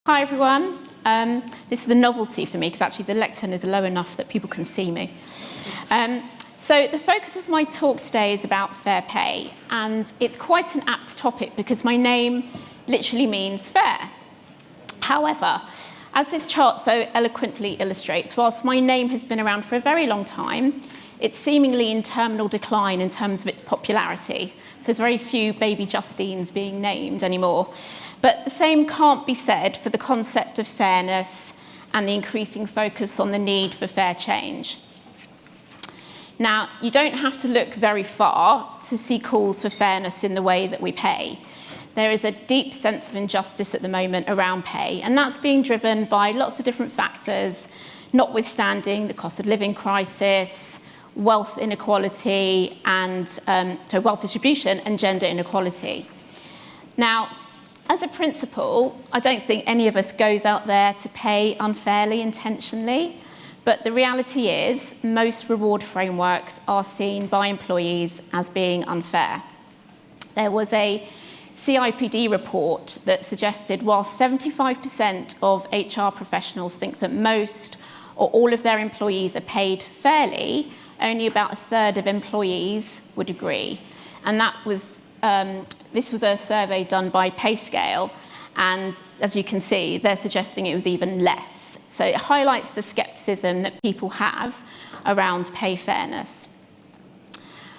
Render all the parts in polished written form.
Hi everyone. This is the novelty for me because actually the lectern is low enough that people can see me. So the focus of my talk today is about fair pay, and it's quite an apt topic because my name literally means fair. However, as this chart so eloquently illustrates, whilst my name has been around for a very long time, it's seemingly in terminal decline in terms of its popularity. So there's very few baby Justines being named anymore. But the same can't be said for the concept of fairness and the increasing focus on the need for fair change. Now, you don't have to look very far to see calls for fairness in the way that we pay. There is a deep sense of injustice at the moment around pay, and that's being driven by lots of different factors, notwithstanding the cost of living crisis, wealth inequality, and so wealth distribution and gender inequality. Now, as a principle, I don't think any of us goes out there to pay unfairly intentionally, but the reality is most reward frameworks are seen by employees as being unfair. There was a CIPD report that suggested while 75% of HR professionals think that most or all of their employees are paid fairly, only about a third of employees would agree. And that was this was a survey done by PayScale, and as you can see, they're suggesting it was even less. So it highlights the scepticism that people have around pay fairness.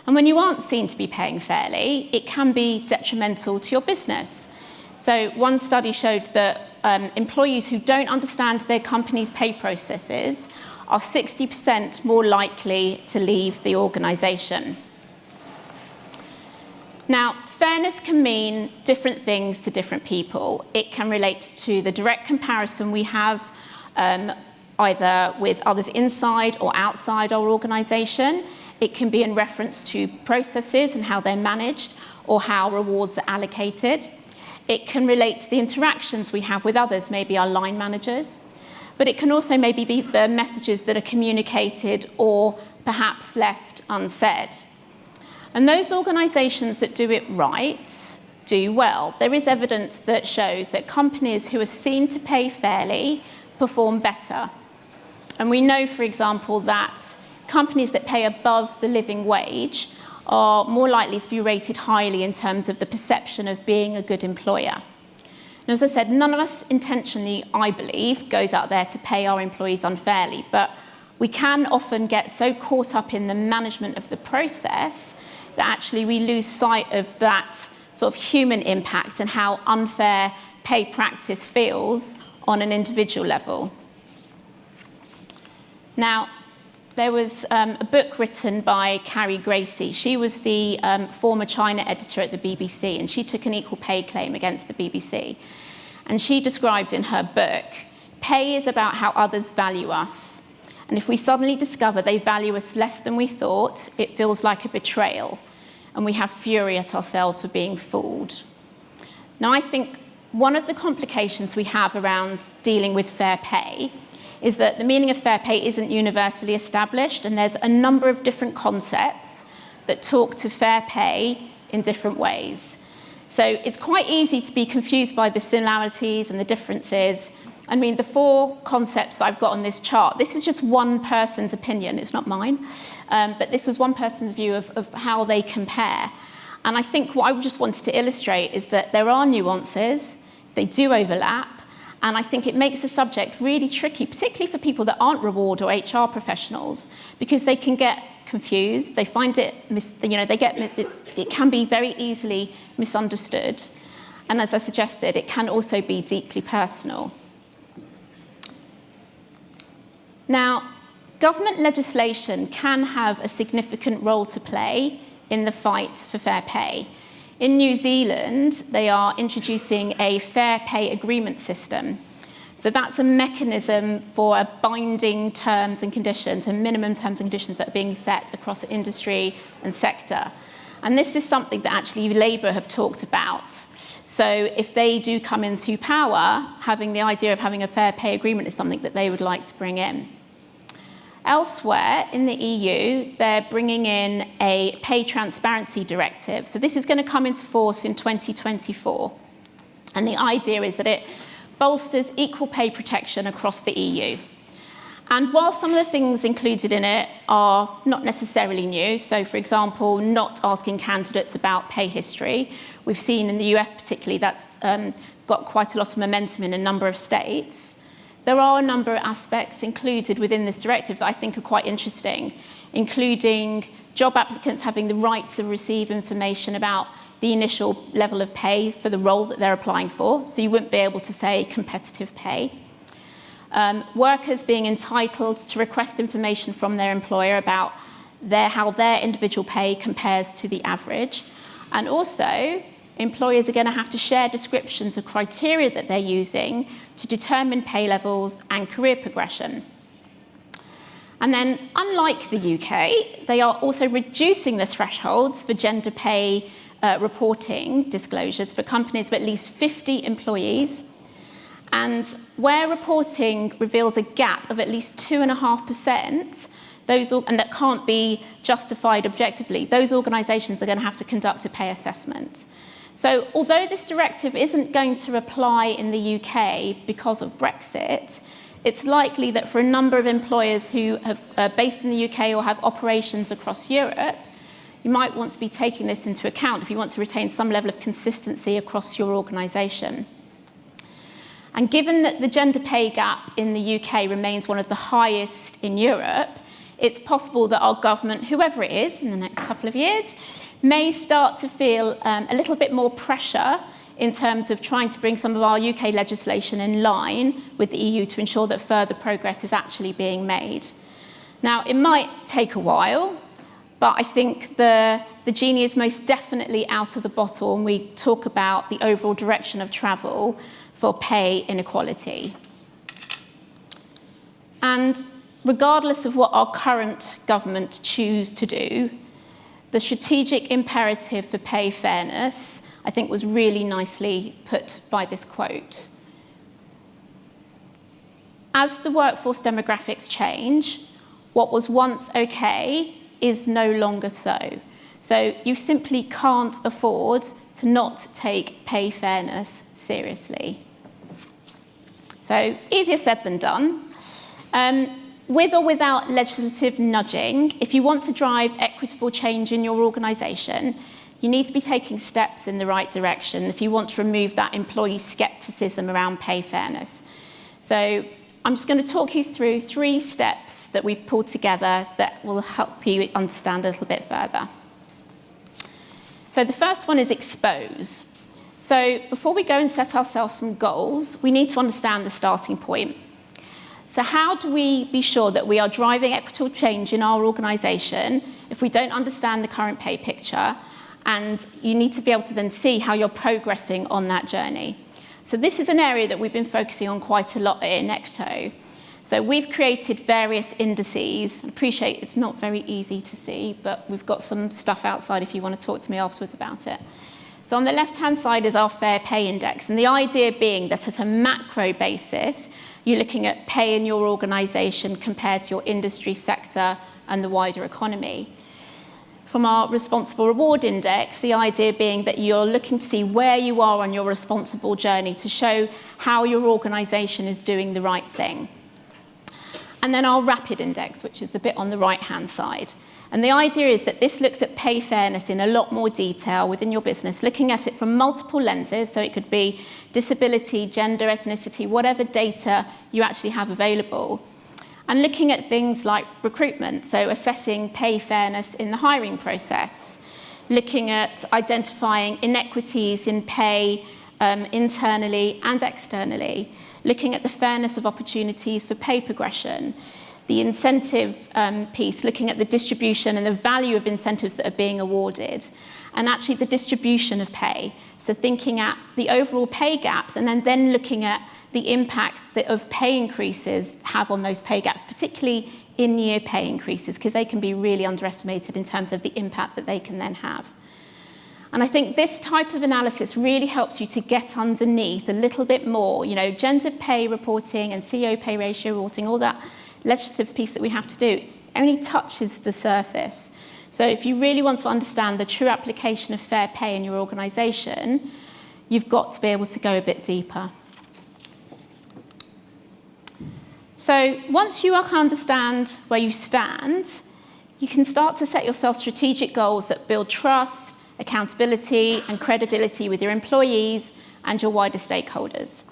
And when you aren't seen to be paying fairly, it can be detrimental to your business. So one study showed that employees who don't understand their company's pay processes are 60% more likely to leave the organisation. Now, fairness can mean different things to different people. It can relate to the direct comparison we have either with others inside or outside our organisation. It can be in reference to processes and how they're managed or how rewards are allocated. It can relate to the interactions we have with others, maybe our line managers. But it can also maybe be the messages that are communicated or perhaps left unsaid. And those organisations that do it right do well. There is evidence that shows that companies who are seen to pay fairly perform better. And we know, for example, that companies that pay above the living wage are more likely to be rated highly in terms of the perception of being a good employer. And as I said, none of us intentionally, I believe, goes out there to pay our employees unfairly, but we can often get so caught up in the management of the process that actually we lose sight of that sort of human impact and how unfair pay practice feels on an individual level. Now, there was a book written by Carrie Gracie. She was the former China editor at the BBC, and she took an equal pay claim against the BBC. And she described in her book, pay is about how others value us. And if we suddenly discover they value us less than we thought, it feels like a betrayal, and we have fury at ourselves for being fooled. Now, I think one of the complications we have around dealing with fair pay is that the meaning of fair pay isn't universally established, and there's a number of different concepts that talk to fair pay in different ways. So it's quite easy to be confused by the similarities and the differences. I mean, the four concepts I've got on this chart, this is just one person's opinion, it's not mine, but this was one person's view of how they compare. And I think what I just wanted to illustrate is that there are nuances, they do overlap, and I think it makes the subject really tricky, particularly for people that aren't reward or HR professionals, because they can get confused, they find it, it can be very easily misunderstood. And as I suggested, it can also be deeply personal. Now, government legislation can have a significant role to play in the fight for fair pay. In New Zealand, they are introducing a fair pay agreement system. So that's a mechanism for binding terms and conditions and minimum terms and conditions that are being set across the industry and sector. And this is something that actually Labour have talked about. So if they do come into power, having the idea of having a fair pay agreement is something that they would like to bring in. Elsewhere in the EU, they're bringing in a pay transparency directive. So this is going to come into force in 2024. And the idea is that it bolsters equal pay protection across the EU. And while some of the things included in it are not necessarily new, so for example, not asking candidates about pay history, we've seen in the US particularly that's got quite a lot of momentum in a number of states. There are a number of aspects included within this directive that I think are quite interesting, including job applicants having the right to receive information about the initial level of pay for the role that they're applying for, so you wouldn't be able to say competitive pay. Workers being entitled to request information from their employer about how their individual pay compares to the average. And also, employers are going to have to share descriptions of criteria that they're using to determine pay levels and career progression. And then, unlike the UK, they are also reducing the thresholds for gender pay reporting disclosures for companies of at least 50 employees. And where reporting reveals a gap of at least 2.5%, and that can't be justified objectively, those organisations are going to have to conduct a pay assessment. So although this directive isn't going to apply in the UK because of Brexit, it's likely that for a number of employers who are based in the UK or have operations across Europe, you might want to be taking this into account if you want to retain some level of consistency across your organisation. And given that the gender pay gap in the UK remains one of the highest in Europe, it's possible that our government, whoever it is in the next couple of years, may start to feel a little bit more pressure in terms of trying to bring some of our UK legislation in line with the EU to ensure that further progress is actually being made. Now, it might take a while, but I think the genie is most definitely out of the bottle when we talk about the overall direction of travel for pay inequality. And regardless of what our current government choose to do, the strategic imperative for pay fairness, I think, was really nicely put by this quote. As the workforce demographics change, what was once okay is no longer so. So you simply can't afford to not take pay fairness seriously. So easier said than done. With or without legislative nudging, if you want to drive equitable change in your organisation, you need to be taking steps in the right direction if you want to remove that employee scepticism around pay fairness. So I'm just going to talk you through 3 steps that we've pulled together that will help you understand a little bit further. So the first one is expose. So before we go and set ourselves some goals, we need to understand the starting point. So how do we be sure that we are driving equitable change in our organisation if we don't understand the current pay picture? And you need to be able to then see how you're progressing on that journey. So this is an area that we've been focusing on quite a lot at Innecto. So we've created various indices. I appreciate it's not very easy to see, but we've got some stuff outside if you want to talk to me afterwards about it. So on the left-hand side is our Fair Pay Index, and the idea being that at a macro basis, you're looking at pay in your organisation compared to your industry sector and the wider economy. From our Responsible Reward Index, the idea being that you're looking to see where you are on your responsible journey to show how your organisation is doing the right thing. And then our Rapid Index, which is the bit on the right-hand side. And the idea is that this looks at pay fairness in a lot more detail within your business, looking at it from multiple lenses, so it could be disability, gender, ethnicity, whatever data you actually have available. And looking at things like recruitment, so assessing pay fairness in the hiring process, looking at identifying inequities in pay internally and externally, looking at the fairness of opportunities for pay progression, the incentive piece, looking at the distribution and the value of incentives that are being awarded, and actually the distribution of pay. So thinking at the overall pay gaps and then looking at the impact that of pay increases have on those pay gaps, particularly in-year pay increases, because they can be really underestimated in terms of the impact that they can then have. And I think this type of analysis really helps you to get underneath a little bit more, gender pay reporting and CEO pay ratio reporting, all that legislative piece that we have to do only touches the surface. So if you really want to understand the true application of fair pay in your organisation, you've got to be able to go a bit deeper. So once you understand where you stand, you can start to set yourself strategic goals that build trust, accountability, and credibility with your employees and your wider stakeholders.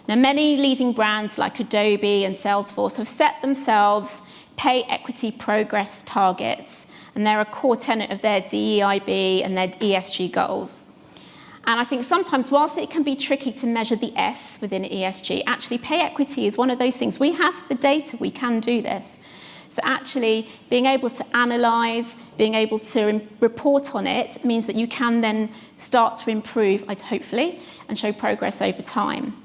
Now, many leading brands like Adobe and Salesforce have set themselves pay equity progress targets, and they're a core tenet of their DEIB and their ESG goals. And I think sometimes, whilst it can be tricky to measure the S within ESG, actually pay equity is one of those things. We have the data, we can do this. So actually being able to analyse, being able to report on it means that you can then start to improve, hopefully, and show progress over time.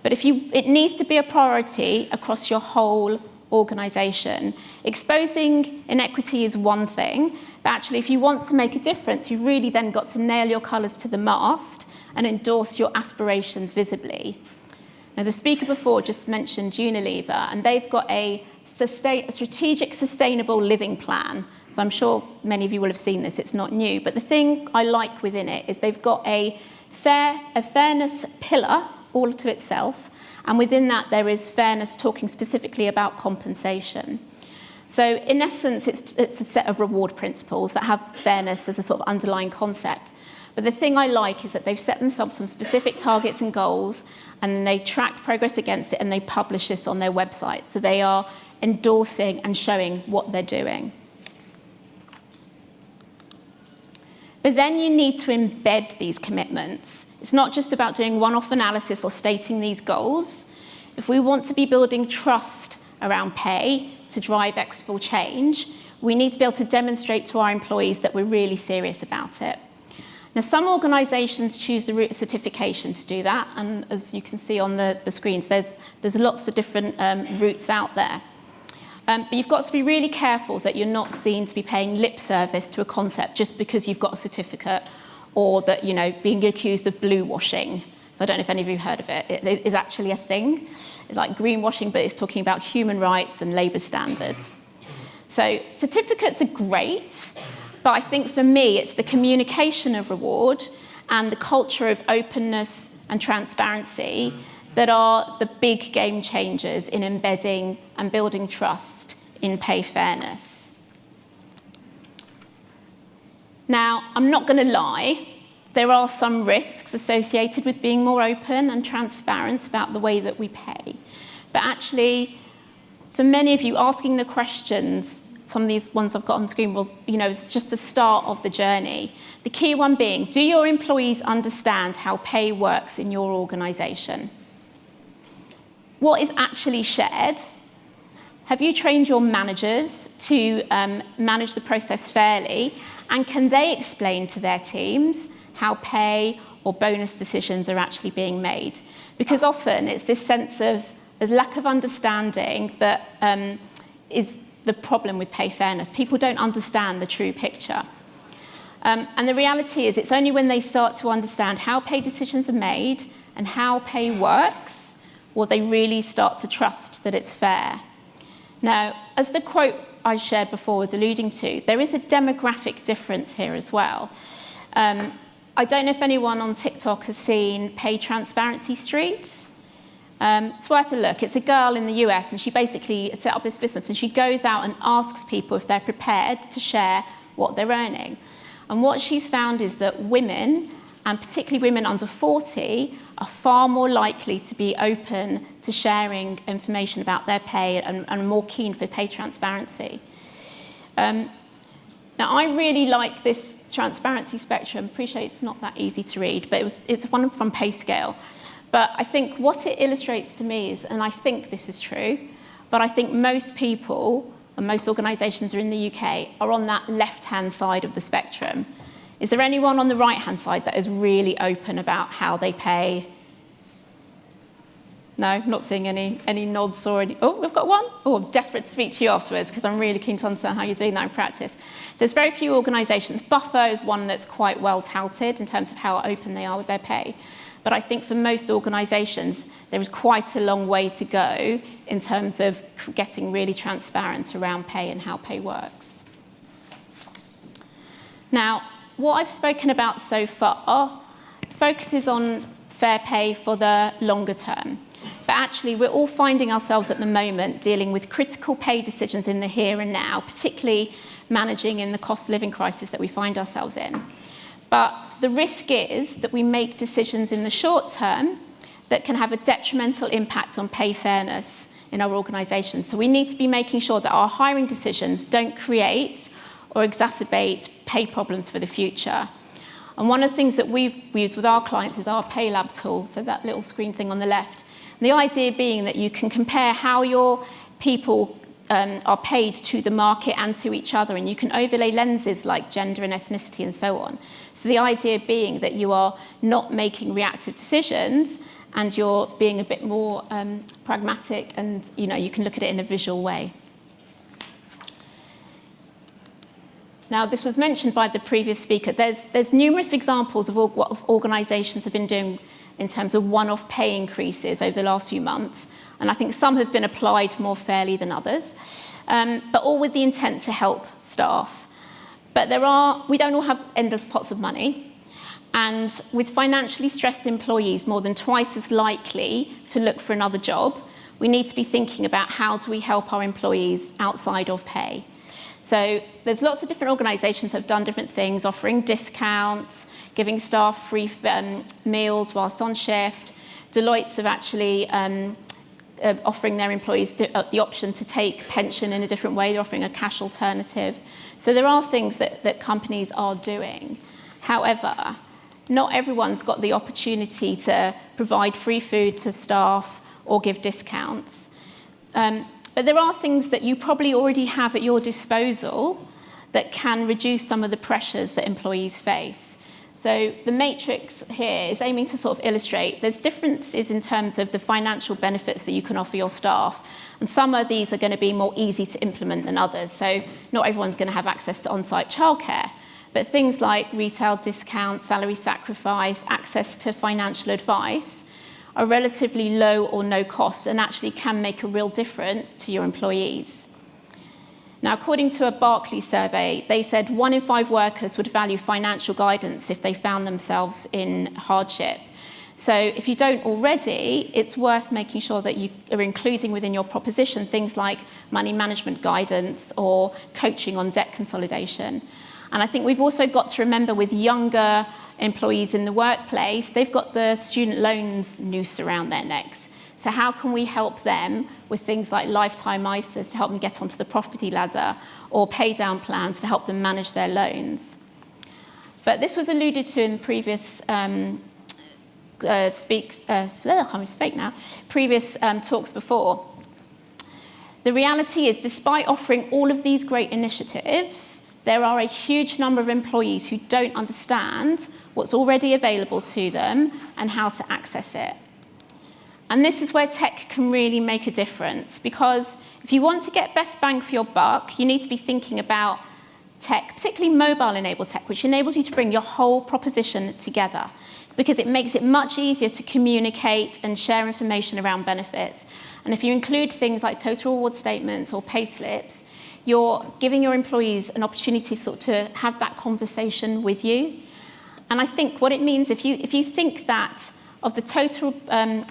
But it needs to be a priority across your whole organisation. Exposing inequity is one thing, but actually if you want to make a difference, you've really then got to nail your colours to the mast and endorse your aspirations visibly. Now, the speaker before just mentioned Unilever, and they've got a strategic sustainable living plan. So I'm sure many of you will have seen this, it's not new, but the thing I like within it is they've got a fairness pillar all to itself, and within that there is fairness talking specifically about compensation. So in essence, it's a set of reward principles that have fairness as a sort of underlying concept. But the thing I like is that they've set themselves some specific targets and goals, and then they track progress against it, and they publish this on their website. So they are endorsing and showing what they're doing. But then you need to embed these commitments. It's not just about doing one-off analysis or stating these goals. If we want to be building trust around pay to drive equitable change, we need to be able to demonstrate to our employees that we're really serious about it. Now, some organisations choose the route of certification to do that, and as you can see on the screens, there's lots of different routes out there. But you've got to be really careful that you're not seen to be paying lip service to a concept just because you've got a certificate, or that, being accused of blue washing. So I don't know if any of you heard of it. It is actually a thing. It's like greenwashing, but it's talking about human rights and labour standards. So certificates are great, but I think for me it's the communication of reward and the culture of openness and transparency that are the big game changers in embedding and building trust in pay fairness. Now, I'm not going to lie, there are some risks associated with being more open and transparent about the way that we pay. But actually, for many of you, asking the questions, some of these ones I've got on the screen, it's just the start of the journey. The key one being, do your employees understand how pay works in your organisation? What is actually shared? Have you trained your managers to manage the process fairly? And can they explain to their teams how pay or bonus decisions are actually being made? Because often it's this sense of a lack of understanding that is the problem with pay fairness. People don't understand the true picture. And the reality is it's only when they start to understand how pay decisions are made and how pay works will they really start to trust that it's fair. Now, as the quote I shared before was alluding to, there is a demographic difference here as well. I don't know if anyone on TikTok has seen Pay Transparency Street. It's worth a look. It's a girl in the US, and she basically set up this business, and she goes out and asks people if they're prepared to share what they're earning. And what she's found is that women, and particularly women under 40, are far more likely to be open to sharing information about their pay and more keen for pay transparency. Now, I really like this transparency spectrum. Appreciate it's not that easy to read, but it's one from PayScale. But I think what it illustrates to me is, and I think this is true, but I think most people and most organisations are in the UK are on that left-hand side of the spectrum. Is there anyone on the right-hand side that is really open about how they pay? No, not seeing any nods or any... Oh, we've got one. Oh, I'm desperate to speak to you afterwards because I'm really keen to understand how you're doing that in practice. There's very few organisations. Buffer is one that's quite well touted in terms of how open they are with their pay. But I think for most organisations, there is quite a long way to go in terms of getting really transparent around pay and how pay works. Now, what I've spoken about so far focuses on fair pay for the longer term. But actually, we're all finding ourselves at the moment dealing with critical pay decisions in the here and now, particularly managing in the cost of living crisis that we find ourselves in. But the risk is that we make decisions in the short term that can have a detrimental impact on pay fairness in our organisations. So we need to be making sure that our hiring decisions don't create or exacerbate pay problems for the future. And one of the things that we've used with our clients is our Pay Lab tool, so that little screen thing on the left. And the idea being that you can compare how your people are paid to the market and to each other, and you can overlay lenses like gender and ethnicity and so on. So the idea being that you are not making reactive decisions and you're being a bit more pragmatic, and you can look at it in a visual way. Now, this was mentioned by the previous speaker. There's numerous examples of what organisations have been doing in terms of one-off pay increases over the last few months, and I think some have been applied more fairly than others, but all with the intent to help staff. But we don't all have endless pots of money, and with financially stressed employees more than twice as likely to look for another job, we need to be thinking about how do we help our employees outside of pay. So there's lots of different organisations that have done different things, offering discounts, giving staff free meals whilst on shift. Deloitte's have actually offering their employees the option to take pension in a different way. They're offering a cash alternative. So there are things that companies are doing. However, not everyone's got the opportunity to provide free food to staff or give discounts. But there are things that you probably already have at your disposal that can reduce some of the pressures that employees face. So the matrix here is aiming to sort of illustrate there's differences in terms of the financial benefits that you can offer your staff. And some of these are going to be more easy to implement than others. So not everyone's going to have access to on-site childcare. But things like retail discounts, salary sacrifice, access to financial advice are relatively low or no cost and actually can make a real difference to your employees. Now, according to a Barclays survey, they said 1 in 5 workers would value financial guidance if they found themselves in hardship. So if you don't already, it's worth making sure that you are including within your proposition things like money management guidance or coaching on debt consolidation. And I think we've also got to remember with younger employees in the workplace, they've got the student loans noose around their necks. So how can we help them with things like lifetime ISAs to help them get onto the property ladder, or pay down plans to help them manage their loans? But this was alluded to in previous previous talks before. The reality is, despite offering all of these great initiatives, there are a huge number of employees who don't understand what's already available to them and how to access it. And this is where tech can really make a difference, because if you want to get best bang for your buck, you need to be thinking about tech, particularly mobile-enabled tech, which enables you to bring your whole proposition together, because it makes it much easier to communicate and share information around benefits. And if you include things like total reward statements or pay slips, you're giving your employees an opportunity to have that conversation with you. And I think what it means, if you think that of the total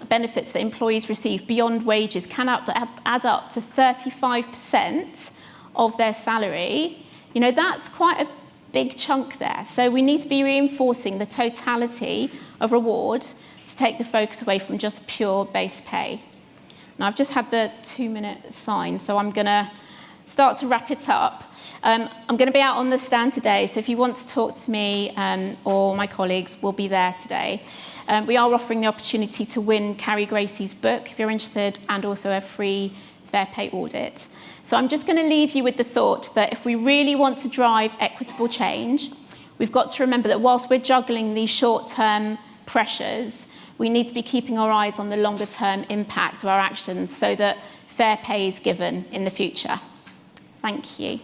benefits that employees receive beyond wages can add up to 35% of their salary, that's quite a big chunk there. So we need to be reinforcing the totality of rewards to take the focus away from just pure base pay. Now, I've just had the 2-minute sign, so I'm going to start to wrap it up. I'm going to be out on the stand today, so if you want to talk to me or my colleagues, we'll be there today. We are offering the opportunity to win Carrie Gracie's book, if you're interested, and also a free fair pay audit. So I'm just going to leave you with the thought that if we really want to drive equitable change, we've got to remember that whilst we're juggling these short-term pressures, we need to be keeping our eyes on the longer-term impact of our actions so that fair pay is given in the future. Thank you.